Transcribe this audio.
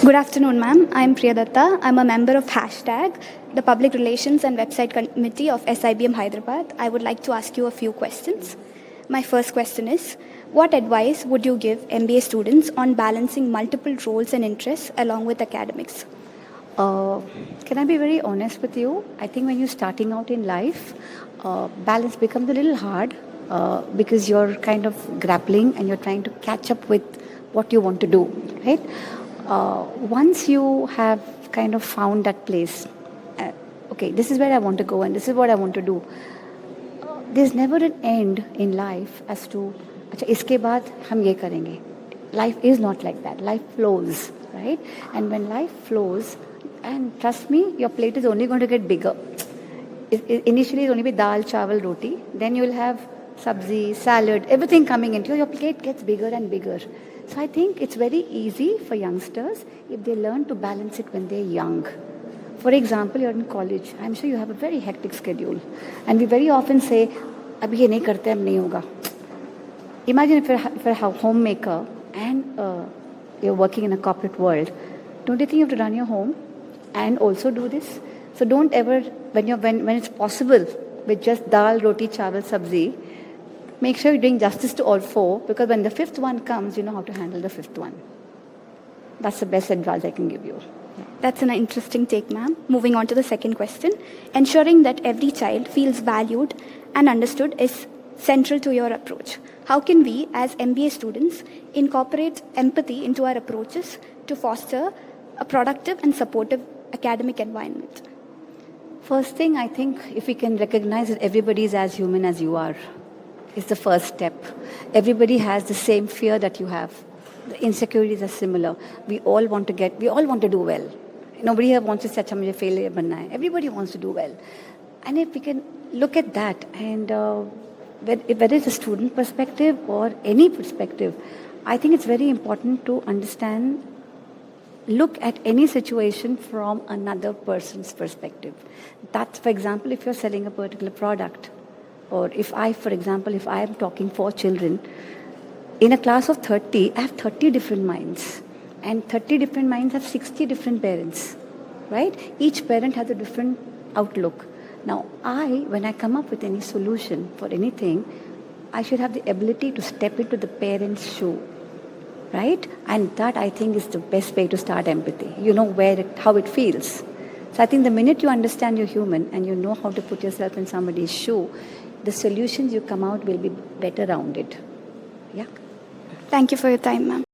Good afternoon, ma'am. I'm Priyadatta. I'm a member of Hashtag, the Public Relations and Website Committee of SIBM Hyderabad. I would like to ask you a few questions. My first question is, what advice would you give MBA students on balancing multiple roles and interests along with academics? Can I be very honest with you? I think when you're starting out in life, balance becomes a little hard because you're kind of grappling and you're trying to catch up with what you want to do, right? Once you have kind of found that place, okay, this is where I want to go and this is what I want to do. There's never an end in life as to, अच्छा इसके बाद हम ये करेंगे. Life is not like that. Life flows, right? And when life flows, and trust me, your plate is only going to get bigger. Initially, it's only be dal, chawal, roti. Then you will have sabzi, salad, everything coming into you. Your plate gets bigger and bigger. So I think it's very easy for youngsters if they learn to balance it when they're young. For example, you're in college. I'm sure you have a very hectic schedule. And we very often say, abhi ye nahi karte, ab nahi hoga. Imagine if you're a homemaker and you're working in a corporate world. Don't you think you have to run your home and also do this? So don't ever, when it's possible, with just dal, roti, chawal, sabzi, make sure you're doing justice to all four, because when the fifth one comes, you know how to handle the fifth one. That's the best advice I can give you. That's an interesting take, ma'am. Moving on to the second question. Ensuring that every child feels valued and understood is central to your approach. How can we, as MBA students, incorporate empathy into our approaches to foster a productive and supportive academic environment? First thing, I think, if we can recognize that everybody is as human as you are, is the first step. Everybody has the same fear that you have. The insecurities are similar. We all want to do well. Nobody here wants to say, "Acha, mujhe failure banna hai." Everybody wants to do well. And if we can look at that, and whether it's a student perspective or any perspective, I think it's very important to understand, look at any situation from another person's perspective. That's, for example, if you're selling a particular product, or if I am talking for children, in a class of 30, I have 30 different minds. And 30 different minds have 60 different parents, right? Each parent has a different outlook. Now, when I come up with any solution for anything, I should have the ability to step into the parent's shoe, right? And that, I think, is the best way to start empathy. You know how it feels. So I think the minute you understand you're human and you know how to put yourself in somebody's shoe, the solutions you come out will be better rounded. Yeah. Thank you for your time, ma'am.